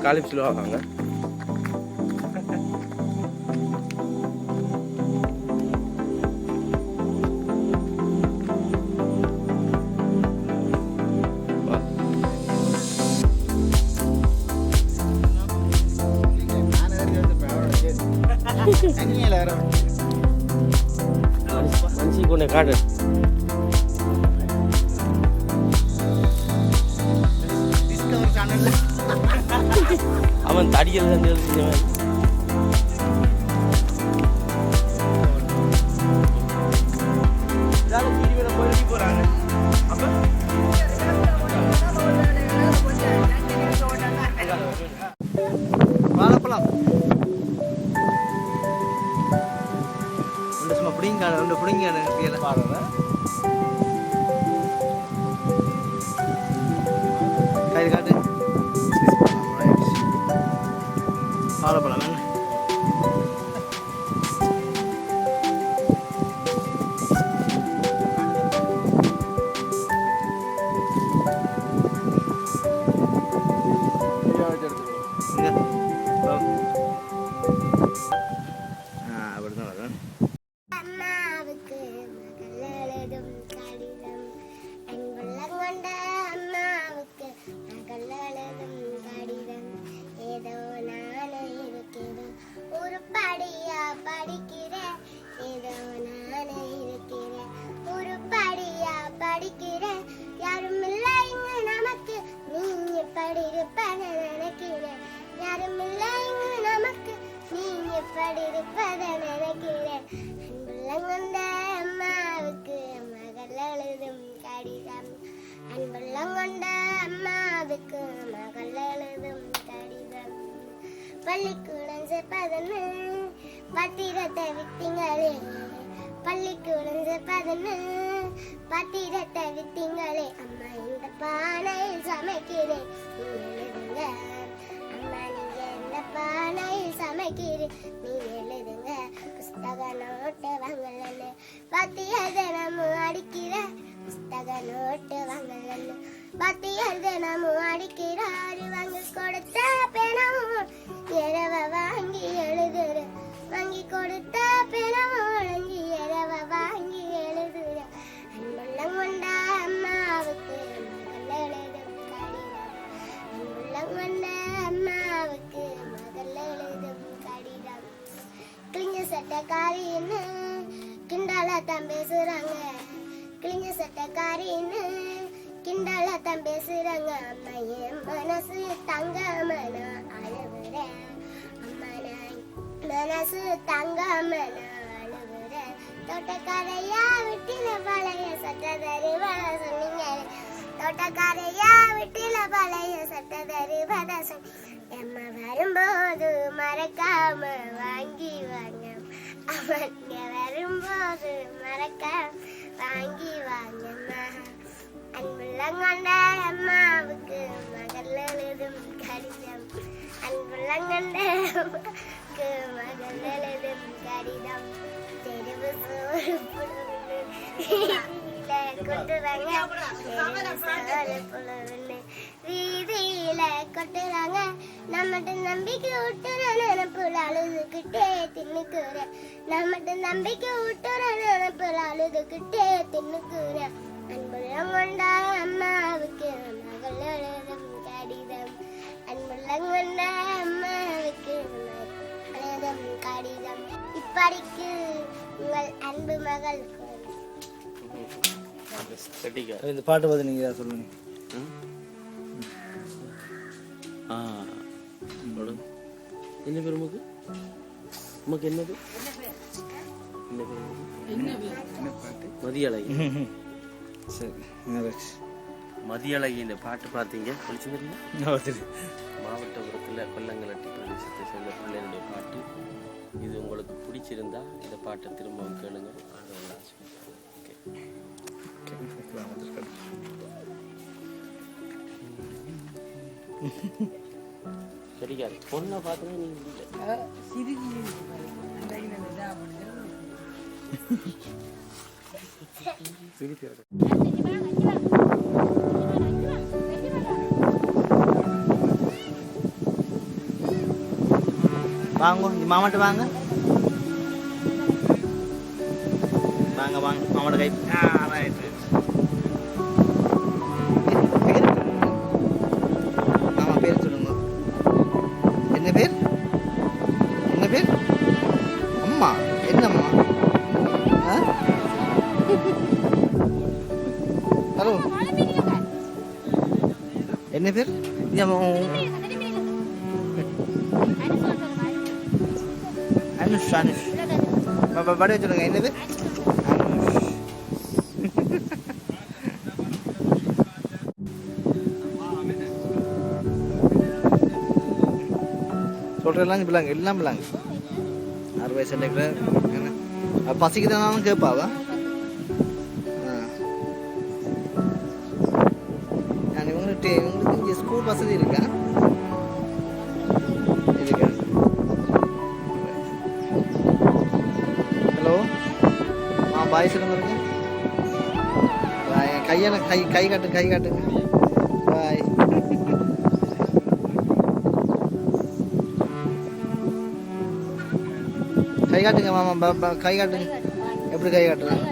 காலிப் சொல்லுவாங்க. மனுஷி கொண்ட காடு அவன் தடியல் தான் போறாங்க. அப்ப வாழைப்பழம் சும்மா பிடிங்க ரெண்டு பிடிங்க பாருங்க. கை காட்டு வாழைப்பழம் பள்ளிக்கூடம் செப்பதன்னு பத்திரத்தை வித்தீங்களே, பள்ளிக்கூடம் செப்பதன்னு பத்திரத்தை வித்தீங்களே. அம்மா இந்த பானையில் சமைக்கிறேன் நீ எழுதுங்க, அம்மா நீங்க இந்த பானையில் சமைக்கிறேன் நீ எழுதுங்க. புஸ்தக நோட்டு வாங்கலன்னு பத்தியர் தினமும் அடிக்கிற, புஸ்தக நோட்டு வாங்கலன்னு பத்தியர் தினமும் அடிக்கிறாரு. வாங்கி கொடுத்த பெணமும் இரவ வாங்கி எழுதுற, வாங்கி கொடுத்த பெணமும் ஒழுங்கி இரவ வாங்கி எழுதுற. அன்புள்ளம் கொண்ட அம்மாவுக்கு மகள் எழுதும் கடிதம், அன்புள்ளம் கொண்ட அம்மாவுக்கு மகள் எழுதும் கடிதம். கிழிஞ்ச சட்டக்காரின்னு கிண்டாலத்தான் பேசுறாங்க, கிழிஞ்ச சட்டக்காரின்னு கிண்டாலத்தான் பேசுறாங்க. அம்மா என் மனசு தங்காம நான் அழுவுறேன், அம்மா நான் மனசு தங்காம நான் அழுவுறேன். தோட்டக்காரையா விட்டில பழைய சட்டதறி வர சொன்னீங்க, தோட்டக்காரையா விட்டில பழைய சட்டதறி வர சொன்னீங்க. அம்மா வரும்போது மறக்காம வாங்கி வாங்க, அவங்க வரும்போது மறக்காம வாங்கி வாங்கம்மா. அன்புள்ளம் கொண்ட அம்மாவுக்கு மகள் எழுதும் கடிதம், அன்புள்ளம் கொண்ட அம்மாவுக்கு மகள் எழுதும் கடிதம். தெருவு சோறு கொட்டுறாங்க, வீதியில கொட்டுறாங்க. நம்மகிட்ட நம்பிக்கை விட்டுற நினைப்புல அழுதுகிட்டே தின்னுக்குற, நம்மகிட்ட நம்பிக்கை விட்டுற நினைப்புல அழுதுகிட்டே தின்னுக்குற. அன்புள்ளம் கொண்ட அம்மாவுக்கு மகள் எழுதும் கடிதம், அன்புள்ளம் கொண்ட அம்மாவுக்கு எழுதும் கடிதம். இப்படிக்கு உங்கள் அன்பு மகள். இந்த பாட்டு பார்த்து நீங்க சொல்லுங்க. என்ன பேர் உமக்கு? உமக்கு என்னது? என்ன பேர்? மதியலை. சரி. மதியழகி இந்த பாட்டு பார்த்தீங்க பிடிச்சிருந்தீங்க. மாவட்டபுரத்தில் கொல்லங்கலட்டி பிரதேசத்தை சேர்ந்த பிள்ளைகளுடைய பாட்டு. இது உங்களுக்கு பிடிச்சிருந்தா இந்த பாட்டை திரும்பவும் கேளுங்க. சரிக்காது பொண்ணை பார்த்தீங்கன்னா வாங்க இந்த மாமாட்ட வாங்க வாங்க வாங்க மாமாட்ட கை. Right right. மாமா பேர் சொல்லுங்க. என்ன பேர்? என்ன பேர்? அம்மா. என்னம்மா? ஹலோ என்ன பேர்? அனுஷ். அனுஷ் படைய சொல்லுங்க. என்னது? சொல்றதெல்லாம் பிள்ளாங்க எல்லாம் பிள்ளாங்க 6 வயசு என்ன பசிக்குதானாலும் கேட்பாவா? இவங்களுக்கு இங்கே ஸ்கூல் வசதி இருக்கா? இருக்கா? ஹலோ பாய் சொல்லுங்க. கையால் கை காட்டுங்க. கை காட்டுங்க. பாய். கை காட்டுங்க மாமா. கை காட்டுங்க. எப்படி கை காட்டுறேன்?